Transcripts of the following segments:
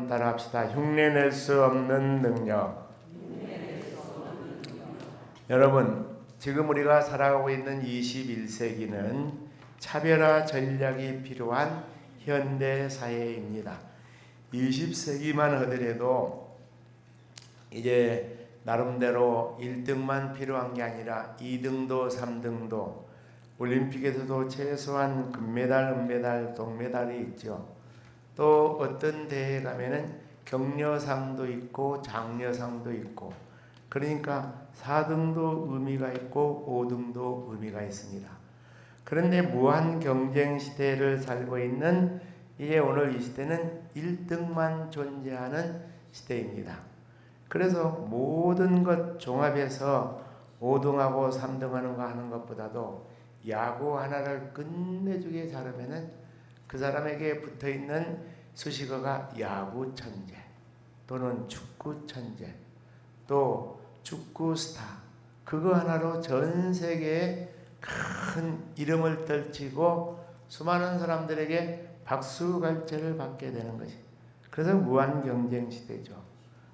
따라 합시다. 흉내낼 수 없는 능력. 여러분, 지금 우리가 살아가고 있는 21세기는 차별화 전략이 필요한 현대 사회입니다. 20세기만 하더라도 이제 나름대로 1등만 필요한 게 아니라 2등도 3등도, 올림픽에서도 최소한 금메달, 은메달, 동메달이 있죠. 또 어떤 대회에 가면은 격려상도 있고 장려상도 있고, 그러니까 4등도 의미가 있고 5등도 의미가 있습니다. 그런데 무한 경쟁 시대를 살고 있는 이제 오늘 이 시대는 1등만 존재하는 시대입니다. 그래서 모든 것 종합해서 5등하고 3등 하는 거 하는 것보다도 야구 하나를 끝내주게 잘하면은 그 사람에게 붙어있는 수식어가 야구 천재 또는 축구 천재 또 축구 스타, 그거 하나로 전 세계에 큰 이름을 떨치고 수많은 사람들에게 박수갈채를 받게 되는 것이, 그래서 무한 경쟁 시대죠.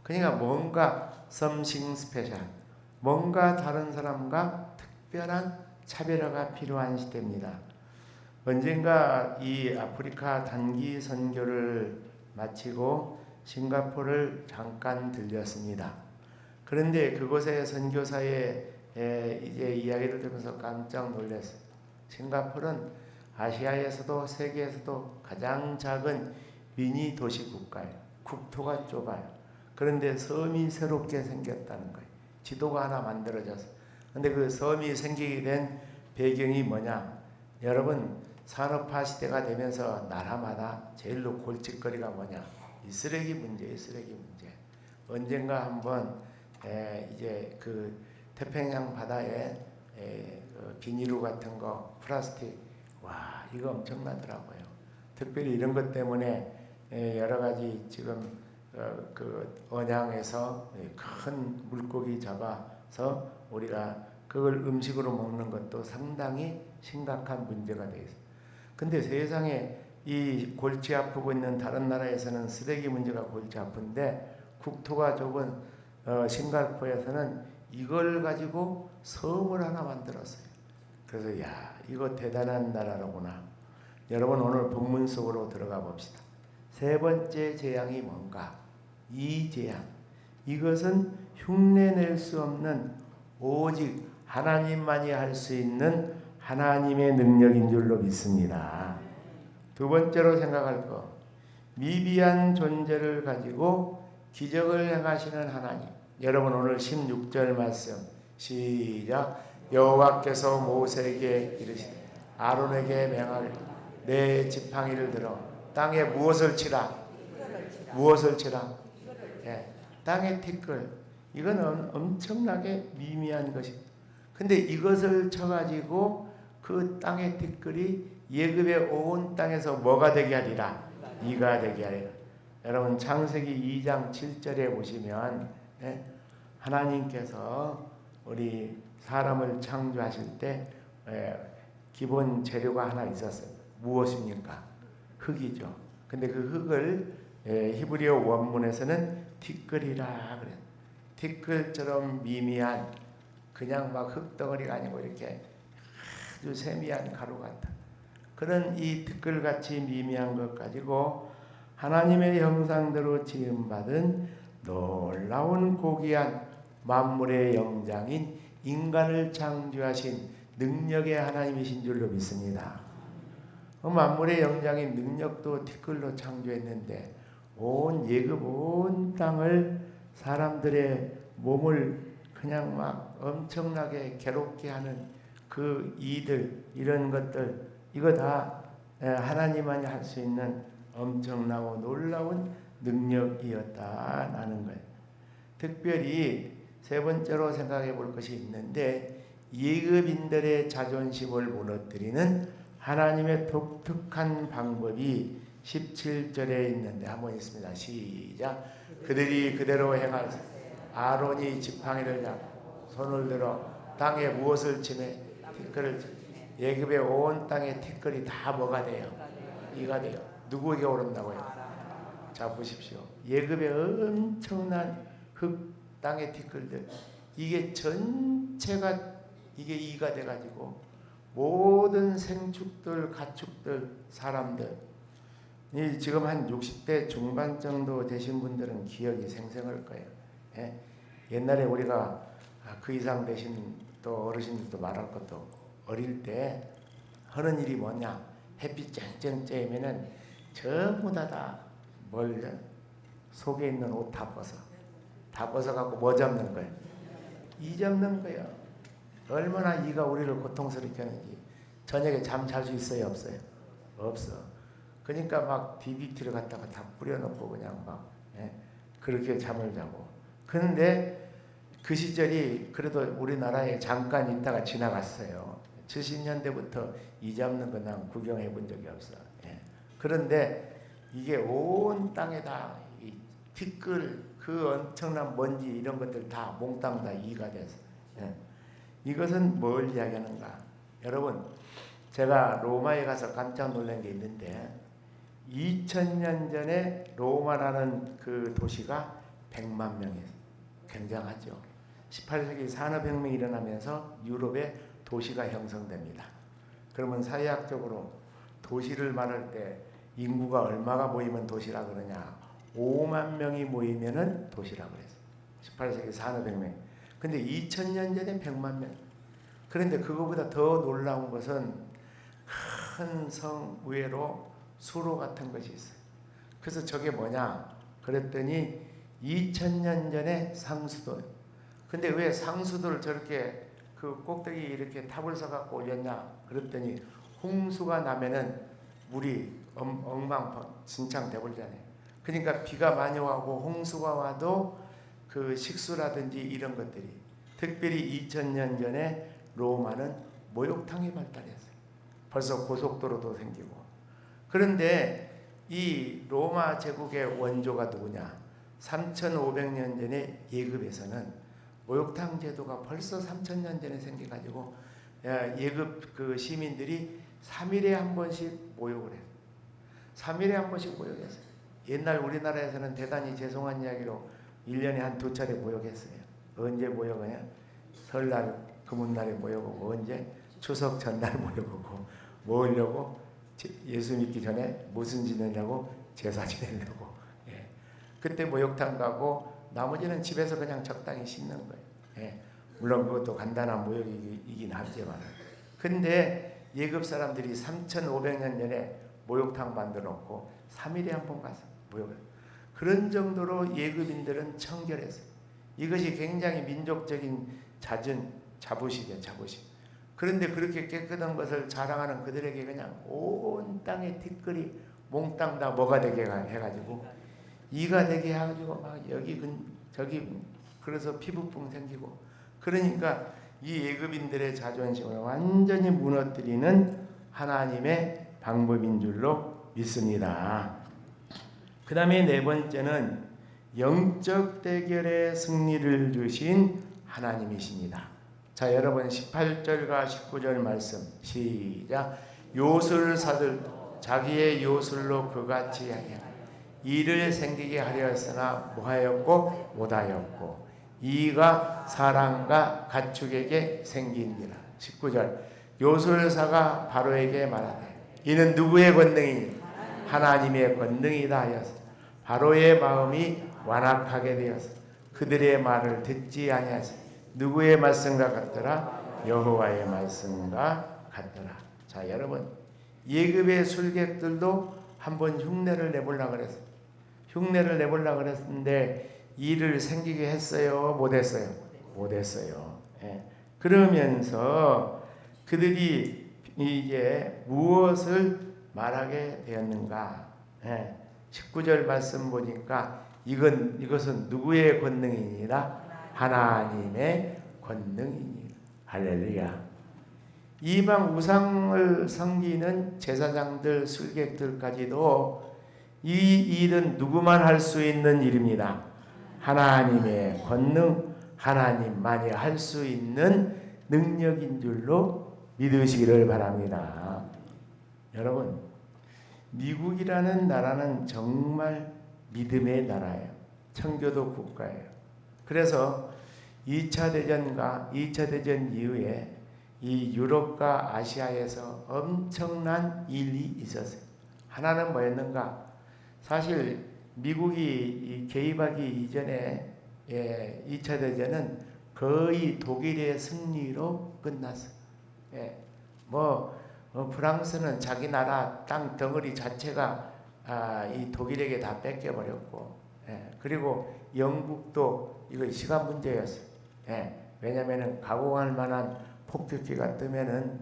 그러니까 뭔가 something special, 뭔가 다른 사람과 특별한 차별화가 필요한 시대입니다. 언젠가 이 아프리카 단기 선교를 마치고 싱가포르를 잠깐 들렸습니다. 그런데 그곳의 선교사의 이제 이야기를 들으면서 깜짝 놀랐어요. 싱가포르는 아시아에서도 세계에서도 가장 작은 미니 도시 국가예요. 국토가 좁아요. 그런데 섬이 새롭게 생겼다는 거예요. 지도가 하나 만들어져서. 근데 그 섬이 생기게 된 배경이 뭐냐? 여러분, 산업화 시대가 되면서 나라마다 제일로 골칫거리가 뭐냐? 이 쓰레기 문제, 이 쓰레기 문제. 언젠가 한번 이제 그 태평양 바다에 비닐루 같은 거, 플라스틱, 와, 이거 엄청나더라고요. 특별히 이런 것 때문에 여러 가지 지금 그 언양에서 큰 물고기 잡아서 우리가 그걸 음식으로 먹는 것도 상당히 심각한 문제가 되어 있어요. 근데 세상에 이 골치 아프고 있는 다른 나라에서는 쓰레기 문제가 골치 아픈데 국토가 좁은 싱가포르에서는 이걸 가지고 섬을 하나 만들었어요. 그래서 야, 이거 대단한 나라로구나. 여러분, 오늘 본문 속으로 들어가 봅시다. 세 번째 재앙이 뭔가? 이 재앙. 이것은 흉내낼 수 없는 오직 하나님만이 할 수 있는 하나님의 능력인 줄로 믿습니다. 두 번째로 생각할 것, 미비한 존재를 가지고 기적을 행하시는 하나님. 여러분, 오늘 16절 말씀 시작. 여호와께서 모세에게 이르시되 아론에게 명하기를 내 지팡이를 들어 땅에 무엇을 치라? 무엇을 치라? 땅의 티끌. 이건 엄청나게 미미한 것입니다. 근데 이것을 쳐가지고 그 땅의 티끌이 예굽의 온 땅에서 뭐가 되게 하리라? 이가 되게 하리라. 여러분, 창세기 2장 7절에 보시면 하나님께서 우리 사람을 창조하실 때 기본 재료가 하나 있었어요. 무엇입니까? 흙이죠. 근데 그 흙을 히브리어 원문에서는 티끌이라 그래요. 티끌처럼 미미한, 그냥 막 흙덩어리가 아니고 이렇게 아주 세미한 가루 같은 그런 이 티끌같이 미미한 것 가지고 하나님의 형상대로 지음받은 놀라운 고귀한 만물의 영장인 인간을 창조하신 능력의 하나님이신 줄로 믿습니다. 만물의 영장인 능력도 티끌로 창조했는데 온 예굽 온 땅을 사람들의 몸을 그냥 막 엄청나게 괴롭게 하는 그 이들, 이런 것들, 이거 다 하나님만이 할 수 있는 엄청나고 놀라운 능력이었다라는 거예요. 특별히 세 번째로 생각해 볼 것이 있는데, 예굽인들의 자존심을 무너뜨리는 하나님의 독특한 방법이 17절에 있는데 한번 있습니다. 시작. 그들이 그대로 행하사 아론이 지팡이를 잡고 손을 들어 땅에 무엇을 치매? 티끌을 치매. 예굽의 온 땅에 티끌이 다 뭐가 돼요? 이가 돼요. 누구에게 오른다고요? 자 보십시오. 예급의 엄청난 흙 땅의 티끌들 이게 전체가 이게 이가 돼가지고 모든 생축들 가축들 사람들 이 지금 한 60대 중반 정도 되신 분들은 기억이 생생할 거예요. 예? 옛날에 우리가 그 이상 되신 또 어르신들도 말할 것도 없고 어릴 때 하는 일이 뭐냐 햇빛 쨍쨍 쬐면은 전부 뭘 속에 있는 옷 다 벗어갖고 뭐 잡는 거예요? 이 잡는 거예요. 얼마나 이가 우리를 고통스럽게 하는지. 저녁에 잠 잘 수 있어요 없어요? 없어. 그러니까 막 DBT를 갖다가 다 뿌려놓고 그냥 막 그렇게 잠을 자고. 그런데 그 시절이 그래도 우리나라에 잠깐 있다가 지나갔어요. 70년대부터 이 잡는 거 난 구경해 본 적이 없어. 그런데 이게 온 땅에다 이 티끌 그 엄청난 먼지 이런 것들 다 몽땅 다 이가 돼서 이것은 뭘 이야기하는가? 여러분 제가 로마에 가서 깜짝 놀란 게 있는데 2000년 전에 로마라는 그 도시가 100만 명이에요. 굉장하죠. 18세기 산업혁명이 일어나면서 유럽에 도시가 형성됩니다. 그러면 사회학적으로 도시를 말할 때 인구가 얼마가 모이면 도시라 그러냐? 5만 명이 모이면은 도시라 그랬어요. 18세기 산업혁명. 근데 2000년 전에 100만 명. 그런데 그거보다 더 놀라운 것은 큰 성 위로 수로 같은 것이 있어요. 그래서 저게 뭐냐? 그랬더니 2000년 전에 상수도. 근데 왜 상수도를 저렇게 그 꼭대기 이렇게 탑을 서갖고 올렸냐? 그랬더니 홍수가 나면은 물이 엉망진창 돼버리잖아요. 그러니까 비가 많이 와고 홍수가 와도 그 식수라든지 이런 것들이 특별히 2000년 전에 로마는 목욕탕이 발달했어요. 벌써 고속도로도 생기고. 그런데 이 로마 제국의 원조가 누구냐? 3500년 전에 예급에서는 목욕탕 제도가 벌써 3000년 전에 생겨가지고 예급 그 시민들이 3일에 한 번씩 목욕을 해요. 3일에 한 번씩 목욕했어요. 옛날 우리나라에서는 대단히 죄송한 이야기로 1년에 한 2차례 목욕했어요. 언제 목욕하냐? 설날 금운날에 목욕하고 언제? 추석 전날 목욕하고 뭐 하려고? 예수 믿기 전에 무슨 지내려고? 제사 지내려고. 그때 목욕탕 가고 나머지는 집에서 그냥 적당히 씻는 거예요. 물론 그것도 간단한 목욕이긴 하지만. 근데 예급 사람들이 3500년 전에 목욕탕 만들어 놓고 3일에 한 번 가서 목욕을. 그런 정도로 예급인들은 청결했어요. 이것이 굉장히 민족적인 자부심이에요. 자부심. 그런데 그렇게 깨끗한 것을 자랑하는 그들에게 그냥 온 땅에 티끌이 몽땅 다 뭐가 되게 해가지고 이가 되게 해가지고 막 여기 저기 그래서 피부병 생기고. 그러니까 이 예급인들의 자존심을 완전히 무너뜨리는 하나님의 방법인 줄로 믿습니다. 그 다음에 네 번째는 영적 대결의 승리를 주신 하나님이십니다. 자, 여러분 18절과 19절 말씀 시작. 요술사들 자기의 요술로 그같이 하게 이를 생기게 하려 했으나 뭐하였고 못하였고 이가 사람과 가축에게 생기니라. 19절 요술사가 바로에게 말하되 이는 누구의 권능이니? 하나님의 권능이다 하였으나 바로의 마음이 완악하게 되어서 그들의 말을 듣지 아니하시니 누구의 말씀과 같더라? 여호와의 말씀과 같더라. 자, 여러분 예급의 술객들도 한번 흉내를 내보려고 그랬어요. 흉내를 내보려고 그랬는데 일을 생기게 했어요? 못했어요? 못했어요. 그러면서 그들이 이제 무엇을 말하게 되었는가? 19절 말씀 보니까 이것은 누구의 권능이니라? 하나님의 권능이니라. 할렐루야. 이방 우상을 섬기는 제사장들, 술객들까지도 이 일은 누구만 할 수 있는 일입니다. 하나님의 권능, 하나님만이 할 수 있는 능력인 줄로 믿으시기를 바랍니다. 여러분, 미국이라는 나라는 정말 믿음의 나라예요. 청교도 국가예요. 그래서 2차 대전과 2차 대전 이후에 이 유럽과 아시아에서 엄청난 일이 있었어요. 하나는 뭐였는가? 사실 미국이 개입하기 이전에 2차 대전은 거의 독일의 승리로 끝났어요. 프랑스는 자기 나라 땅 덩어리 자체가 이 독일에게 다 뺏겨버렸고, 그리고 영국도 이거 시간 문제였어요. 왜냐하면 가공할 만한 폭격기가 뜨면은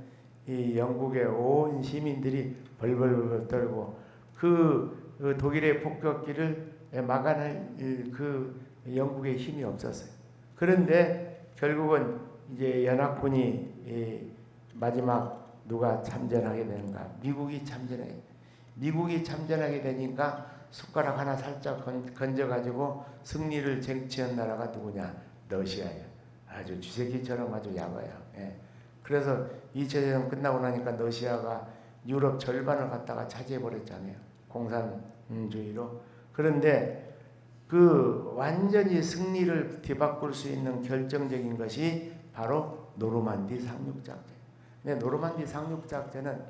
이 영국의 온 시민들이 벌벌벌 떨고 그 독일의 폭격기를 막아낼 그 영국의 힘이 없었어요. 그런데 결국은 이제 연합군이 마지막 누가 참전하게 되는가? 미국이 참전하게 되니까 숟가락 하나 살짝 건져가지고 승리를 쟁취한 나라가 누구냐? 러시아예요. 아주 쥐새끼처럼 아주 약어요. 그래서 2차 대전 끝나고 나니까 러시아가 유럽 절반을 갖다가 차지해버렸잖아요. 공산주의로. 그런데 그 완전히 승리를 뒤바꿀 수 있는 결정적인 것이 바로 노르만디 상륙작전. 근데 노르만디 상륙작전은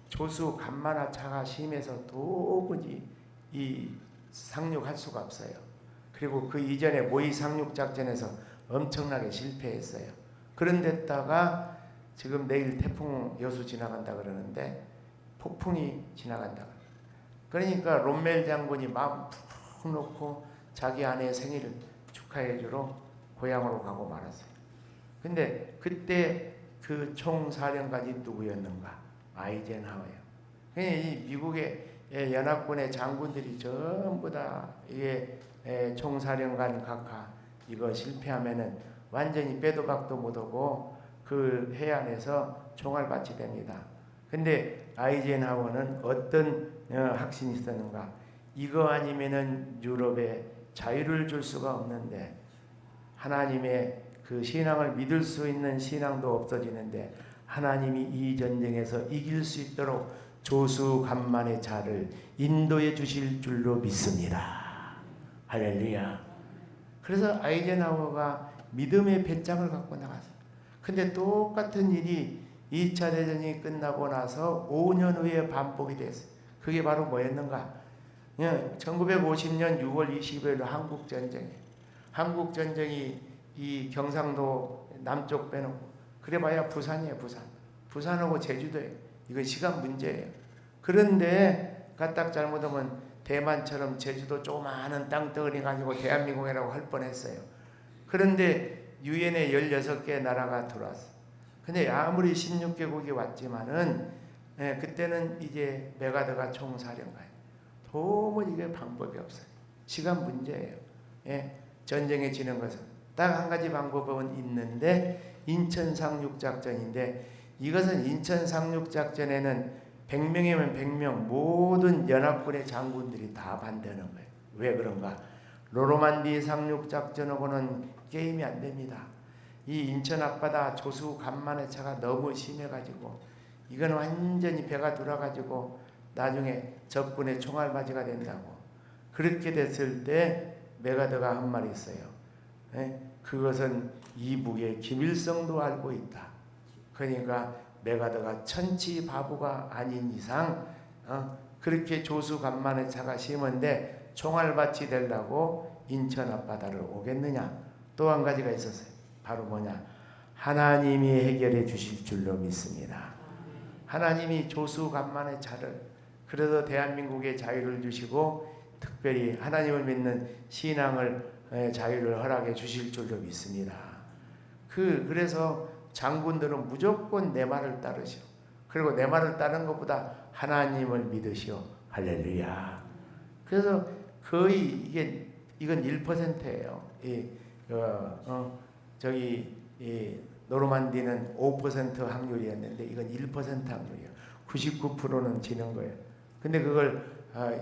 조수 간만화 차가 심해서 도무지 이 상륙할 수가 없어요. 그리고 그 이전에 모의 상륙작전에서 엄청나게 실패했어요. 그런데다가 지금 내일 태풍 여수 지나간다 그러는데 폭풍이 지나간다. 그러니까 롬멜 장군이 마음 푹 놓고 자기 아내 생일을 축하해 주러 고향으로 가고 말았어요. 근데 그때 그 총사령관이 누구였는가? 아이젠하워예요. 이 미국의 연합군의 장군들이 전부 다 이게 총사령관 각하 이거 실패하면은 완전히 빼도 박도 못하고 그 해안에서 총알 받치 됩니다. 근데 아이젠하워는 어떤 확신이 있었는가? 이거 아니면은 유럽에 자유를 줄 수가 없는데 하나님의 그 신앙을 믿을 수 있는 신앙도 없어지는데 하나님이 이 전쟁에서 이길 수 있도록 조수간만의 자를 인도해 주실 줄로 믿습니다. 할렐루야. 그래서 아이젠하워가 믿음의 배짱을 갖고 나갔어요. 근데 똑같은 일이 2차 대전이 끝나고 나서 5년 후에 반복이 됐어요. 그게 바로 뭐였는가? 1950년 6월 20일 한국전쟁이에요. 한국전쟁이 이 경상도 남쪽 빼놓고 그래봐야 부산이에요. 부산하고 제주도예요. 이거 시간 문제예요. 그런데 까딱 잘못하면 대만처럼 제주도 조그마한 땅덩어리 가지고 대한민국이라고 할 뻔했어요. 그런데 유엔에 16개 나라가 들어왔어요. 근데 아무리 16개국이 왔지만은 그때는 이제 메가더가 총사령관이에요. 도무지 이게 방법이 없어요. 시간 문제예요. 전쟁에 지는 것은 딱 한 가지 방법은 있는데 인천 상륙작전인데 이것은 인천 상륙작전에는 100명이면 100명 모든 연합군의 장군들이 다 반대하는 거예요. 왜 그런가? 노르만디 상륙작전하고는 게임이 안 됩니다. 이 인천 앞바다 조수 간만의 차가 너무 심해가지고 이건 완전히 배가 돌아가지고 나중에 적군의 총알맞이가 된다고. 그렇게 됐을 때 메가더가 한 말이 있어요. 그것은 이북의 김일성도 알고 있다. 그러니까 메가더가 천치 바보가 아닌 이상 그렇게 조수 간만의 차가 심은데 총알밭이 되려고 인천 앞바다를 오겠느냐. 또 한 가지가 있었어요. 바로 뭐냐? 하나님이 해결해 주실 줄로 믿습니다. 하나님이 조수 간만의 차를 그래서 대한민국에 자유를 주시고 특별히 하나님을 믿는 신앙을 자유를 허락해 주실 줄로 믿습니다. 그래서 장군들은 무조건 내 말을 따르시오. 그리고 내 말을 따르는 것보다 하나님을 믿으시오. 할렐루야. 그래서 거의 이건 1%예요. 노르만디는 5% 확률이었는데 이건 1% 확률이에요. 99%는 지는 거예요. 근데 그걸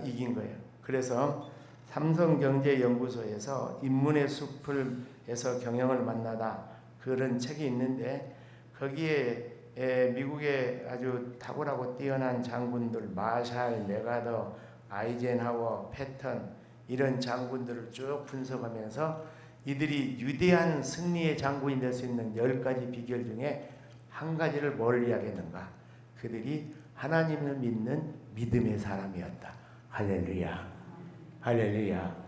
이긴 거예요. 그래서 삼성경제연구소에서 인문의 숲을에서 경영을 만나다 그런 책이 있는데 거기에 미국의 아주 탁월하고 뛰어난 장군들 마샬, 메가더, 아이젠하워, 패턴 이런 장군들을 쭉 분석하면서 이들이 위대한 승리의 장군이 될 수 있는 10가지 비결 중에 한 가지를 뭘 이야기했는가? 그들이 하나님을 믿는 믿음의 사람이었다. 할렐루야. 할렐루야.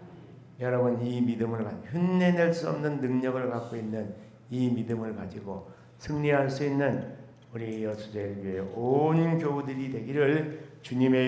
여러분, 이 믿음을 흉내낼 수 없는 능력을 갖고 있는 이 믿음을 가지고 승리할 수 있는 우리 여수제일교회 온 교우들이 되기를 주님의